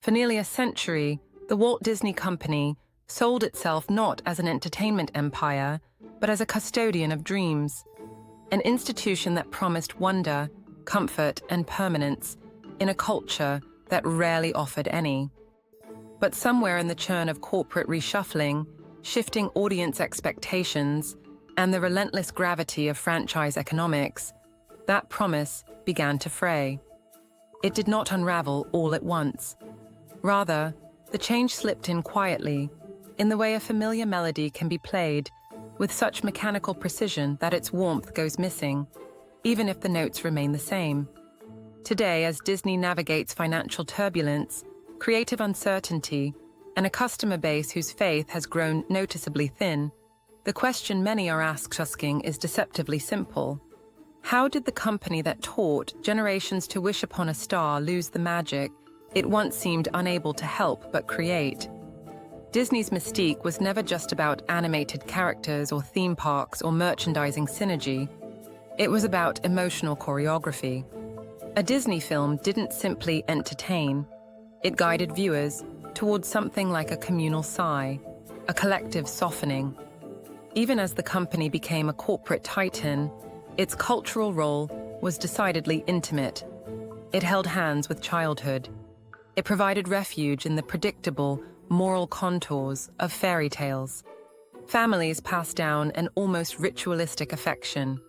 For nearly a century, the Walt Disney Company sold itself not as an entertainment empire, but as a custodian of dreams, an institution that promised wonder, comfort, and permanence in a culture that rarely offered any. But somewhere in the churn of corporate reshuffling, shifting audience expectations, and the relentless gravity of franchise economics, that promise began to fray. It did not unravel all at once. Rather, the change slipped in quietly, in the way a familiar melody can be played, with such mechanical precision that its warmth goes missing, even if the notes remain the same. Today, as Disney navigates financial turbulence, creative uncertainty, and a customer base whose faith has grown noticeably thin, the question many are asking is deceptively simple. How did the company that taught generations to wish upon a star lose the magic it once seemed unable to help but create? Disney's mystique was never just about animated characters or theme parks or merchandising synergy. It was about emotional choreography. A Disney film didn't simply entertain. It guided viewers towards something like a communal sigh, a collective softening. Even as the company became a corporate titan, its cultural role was decidedly intimate. It held hands with childhood. It provided refuge in the predictable, moral contours of fairy tales. Families passed down an almost ritualistic affection.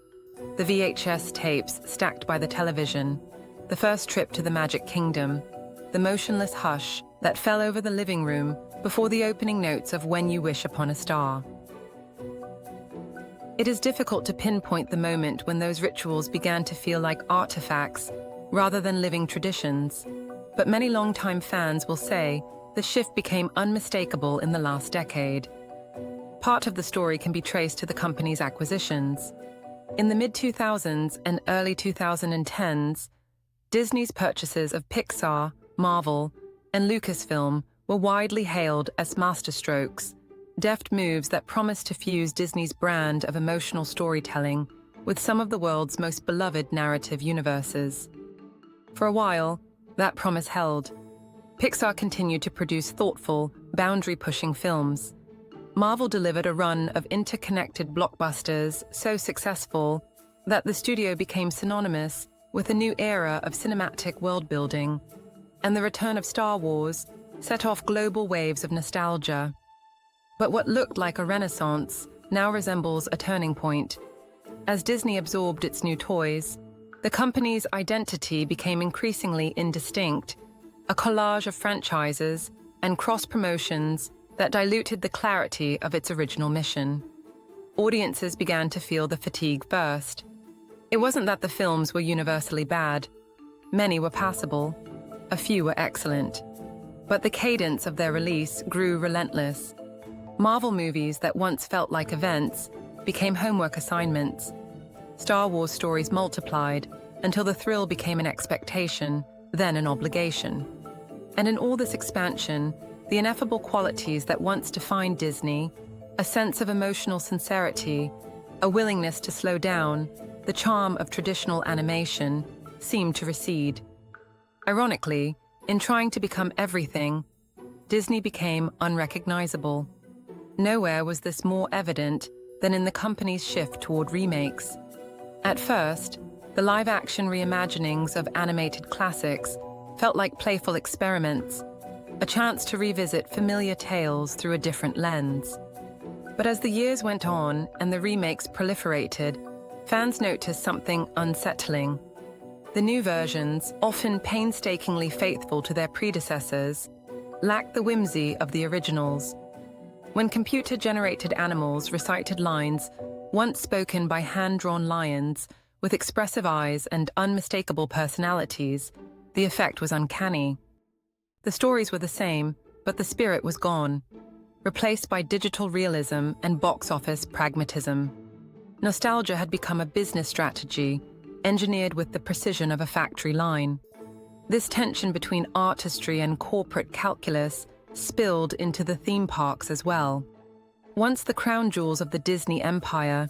The VHS tapes stacked by the television, the first trip to the Magic Kingdom, the motionless hush that fell over the living room before the opening notes of When You Wish Upon a Star. It is difficult to pinpoint the moment when those rituals began to feel like artifacts rather than living traditions, but many longtime fans will say the shift became unmistakable in the last decade. Part of the story can be traced to the company's acquisitions. In the mid-2000s and early 2010s, Disney's purchases of Pixar, Marvel, and Lucasfilm were widely hailed as masterstrokes, deft moves that promised to fuse Disney's brand of emotional storytelling with some of the world's most beloved narrative universes. For a while, that promise held. Pixar continued to produce thoughtful, boundary-pushing films. Marvel delivered a run of interconnected blockbusters so successful that the studio became synonymous with a new era of cinematic world-building, and the return of Star Wars set off global waves of nostalgia. But what looked like a renaissance now resembles a turning point. As Disney absorbed its new toys, the company's identity became increasingly indistinct, a collage of franchises and cross-promotions that diluted the clarity of its original mission. Audiences began to feel the fatigue first. It wasn't that the films were universally bad. Many were passable. A few were excellent. But the cadence of their release grew relentless. Marvel movies that once felt like events became homework assignments. Star Wars stories multiplied until the thrill became an expectation, then an obligation. And in all this expansion, the ineffable qualities that once defined Disney, a sense of emotional sincerity, a willingness to slow down, the charm of traditional animation, seemed to recede. Ironically, in trying to become everything, Disney became unrecognizable. Nowhere was this more evident than in the company's shift toward remakes. At first, the live-action reimaginings of animated classics felt like playful experiments, a chance to revisit familiar tales through a different lens. But as the years went on and the remakes proliferated, fans noticed something unsettling. The new versions, often painstakingly faithful to their predecessors, lacked the whimsy of the originals. When computer-generated animals recited lines once spoken by hand-drawn lions with expressive eyes and unmistakable personalities, the effect was uncanny. The stories were the same, but the spirit was gone, replaced by digital realism and box office pragmatism. Nostalgia had become a business strategy, engineered with the precision of a factory line. This tension between artistry and corporate calculus spilled into the theme parks as well. Once the crown jewels of the Disney empire,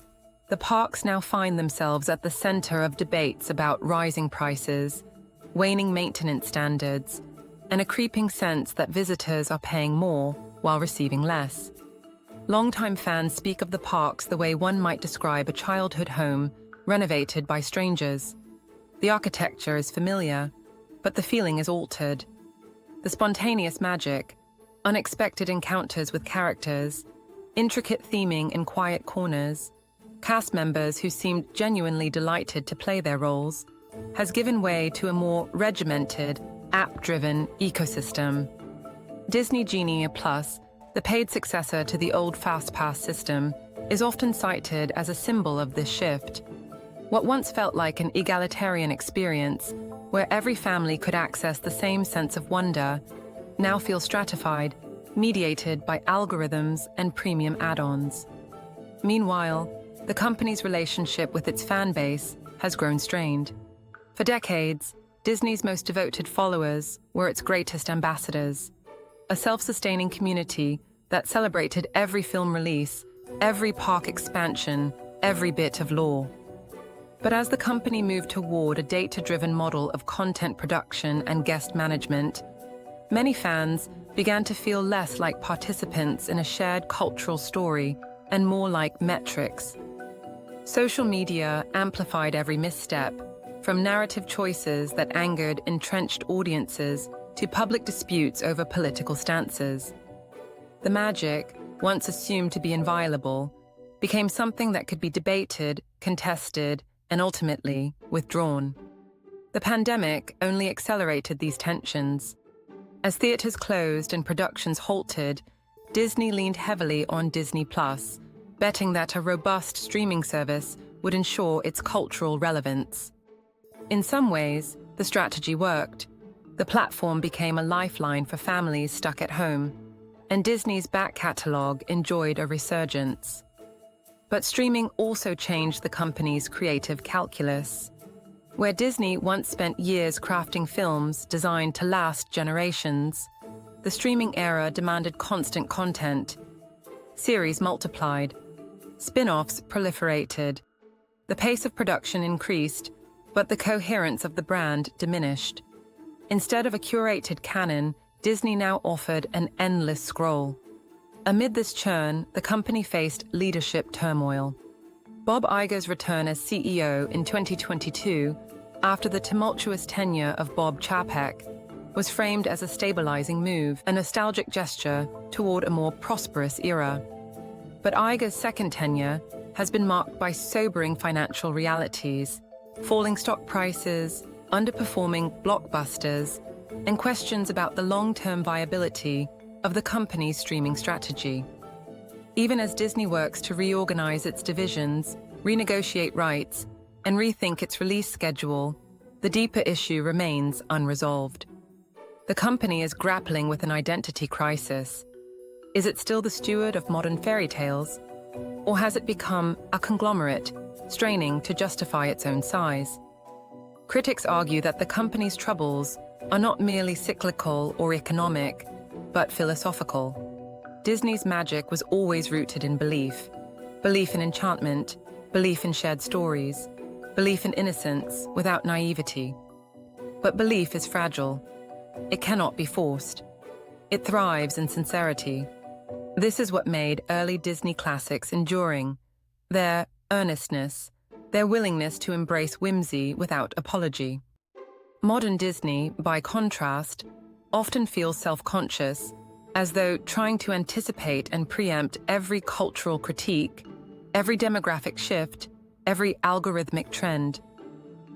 the parks now find themselves at the center of debates about rising prices, waning maintenance standards, and a creeping sense that visitors are paying more while receiving less. Longtime fans speak of the parks the way one might describe a childhood home renovated by strangers. The architecture is familiar, but the feeling is altered. The spontaneous magic, unexpected encounters with characters, intricate theming in quiet corners, cast members who seemed genuinely delighted to play their roles, has given way to a more regimented, app-driven ecosystem. Disney Genie Plus, the paid successor to the old FastPass system, is often cited as a symbol of this shift. What once felt like an egalitarian experience, where every family could access the same sense of wonder, now feels stratified, mediated by algorithms and premium add-ons. Meanwhile, the company's relationship with its fan base has grown strained. For decades, Disney's most devoted followers were its greatest ambassadors, a self-sustaining community that celebrated every film release, every park expansion, every bit of lore. But as the company moved toward a data-driven model of content production and guest management, many fans began to feel less like participants in a shared cultural story and more like metrics. Social media amplified every misstep, from narrative choices that angered entrenched audiences to public disputes over political stances. The magic, once assumed to be inviolable, became something that could be debated, contested, and ultimately withdrawn. The pandemic only accelerated these tensions. As theaters closed and productions halted, Disney leaned heavily on Disney Plus, betting that a robust streaming service would ensure its cultural relevance. In some ways, the strategy worked. The platform became a lifeline for families stuck at home, and Disney's back catalog enjoyed a resurgence. But streaming also changed the company's creative calculus. Where Disney once spent years crafting films designed to last generations, the streaming era demanded constant content. Series multiplied. Spin-offs proliferated. The pace of production increased, but the coherence of the brand diminished. Instead of a curated canon, Disney now offered an endless scroll. Amid this churn, the company faced leadership turmoil. Bob Iger's return as CEO in 2022, after the tumultuous tenure of Bob Chapek, was framed as a stabilizing move, a nostalgic gesture toward a more prosperous era. But Iger's second tenure has been marked by sobering financial realities, falling stock prices, underperforming blockbusters, and questions about the long-term viability of the company's streaming strategy. Even as Disney works to reorganize its divisions, renegotiate rights, and rethink its release schedule, the deeper issue remains unresolved. The company is grappling with an identity crisis. Is it still the steward of modern fairy tales? Or has it become a conglomerate, straining to justify its own size? Critics argue that the company's troubles are not merely cyclical or economic, but philosophical. Disney's magic was always rooted in belief. Belief in enchantment, belief in shared stories, belief in innocence without naivety. But belief is fragile. It cannot be forced. It thrives in sincerity. This is what made early Disney classics enduring: their earnestness, their willingness to embrace whimsy without apology. Modern Disney, by contrast, often feels self-conscious, as though trying to anticipate and preempt every cultural critique, every demographic shift, every algorithmic trend.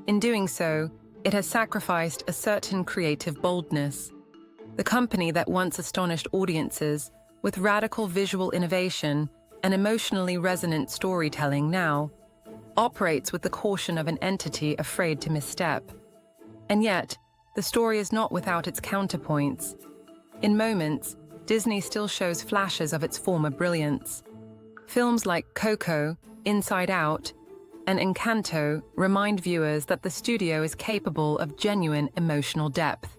In doing so, it has sacrificed a certain creative boldness. The company that once astonished audiences with radical visual innovation and emotionally resonant storytelling now operates with the caution of an entity afraid to misstep. And yet, the story is not without its counterpoints. In moments, Disney still shows flashes of its former brilliance. Films like Coco, Inside Out, and Encanto remind viewers that the studio is capable of genuine emotional depth.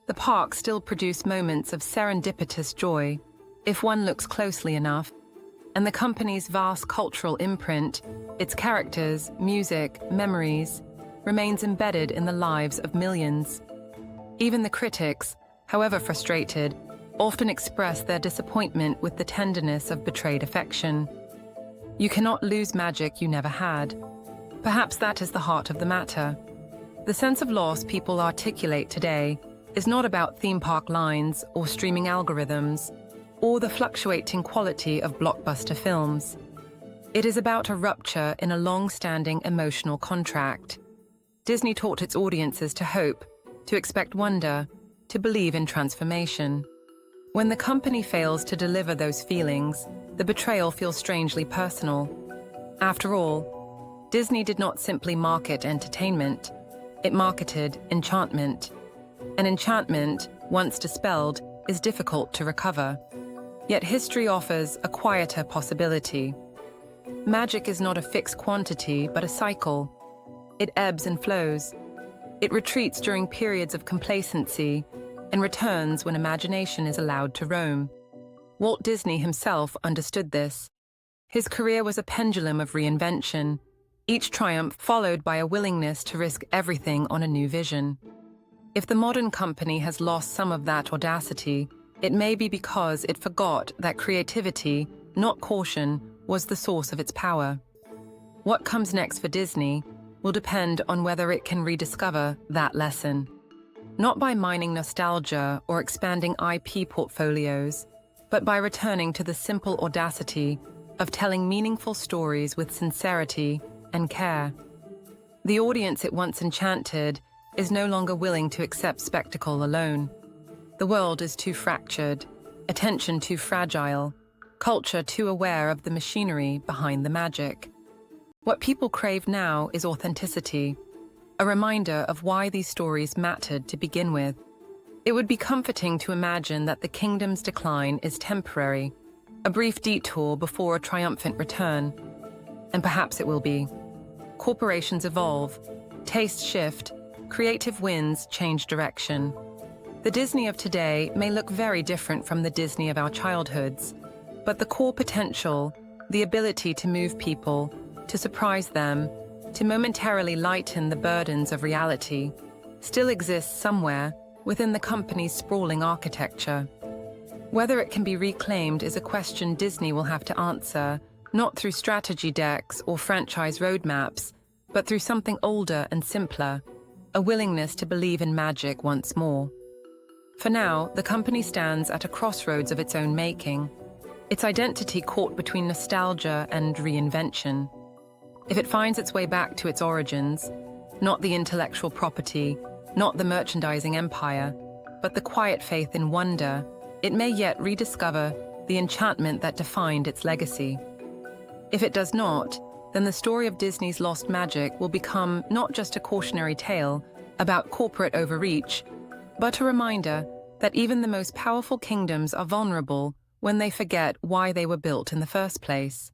The parks still produce moments of serendipitous joy, if one looks closely enough, and the company's vast cultural imprint, its characters, music, memories, remains embedded in the lives of millions. Even the critics, however frustrated, often express their disappointment with the tenderness of betrayed affection. You cannot lose magic you never had. Perhaps that is the heart of the matter. The sense of loss people articulate today is not about theme park lines or streaming algorithms, or the fluctuating quality of blockbuster films. It is about a rupture in a long-standing emotional contract. Disney taught its audiences to hope, to expect wonder, to believe in transformation. When the company fails to deliver those feelings, the betrayal feels strangely personal. After all, Disney did not simply market entertainment, it marketed enchantment. And enchantment, once dispelled, is difficult to recover. Yet history offers a quieter possibility. Magic is not a fixed quantity, but a cycle. It ebbs and flows. It retreats during periods of complacency and returns when imagination is allowed to roam. Walt Disney himself understood this. His career was a pendulum of reinvention, each triumph followed by a willingness to risk everything on a new vision. If the modern company has lost some of that audacity, it may be because it forgot that creativity, not caution, was the source of its power. What comes next for Disney will depend on whether it can rediscover that lesson. Not by mining nostalgia or expanding IP portfolios, but by returning to the simple audacity of telling meaningful stories with sincerity and care. The audience it once enchanted is no longer willing to accept spectacle alone. The world is too fractured, attention too fragile, culture too aware of the machinery behind the magic. What people crave now is authenticity, a reminder of why these stories mattered to begin with. It would be comforting to imagine that the kingdom's decline is temporary, a brief detour before a triumphant return. And perhaps it will be. Corporations evolve, tastes shift, creative winds change direction. The Disney of today may look very different from the Disney of our childhoods, but the core potential, the ability to move people, to surprise them, to momentarily lighten the burdens of reality, still exists somewhere within the company's sprawling architecture. Whether it can be reclaimed is a question Disney will have to answer, not through strategy decks or franchise roadmaps, but through something older and simpler, a willingness to believe in magic once more. For now, the company stands at a crossroads of its own making, its identity caught between nostalgia and reinvention. If it finds its way back to its origins, not the intellectual property, not the merchandising empire, but the quiet faith in wonder, it may yet rediscover the enchantment that defined its legacy. If it does not, then the story of Disney's lost magic will become not just a cautionary tale about corporate overreach, but a reminder that even the most powerful kingdoms are vulnerable when they forget why they were built in the first place.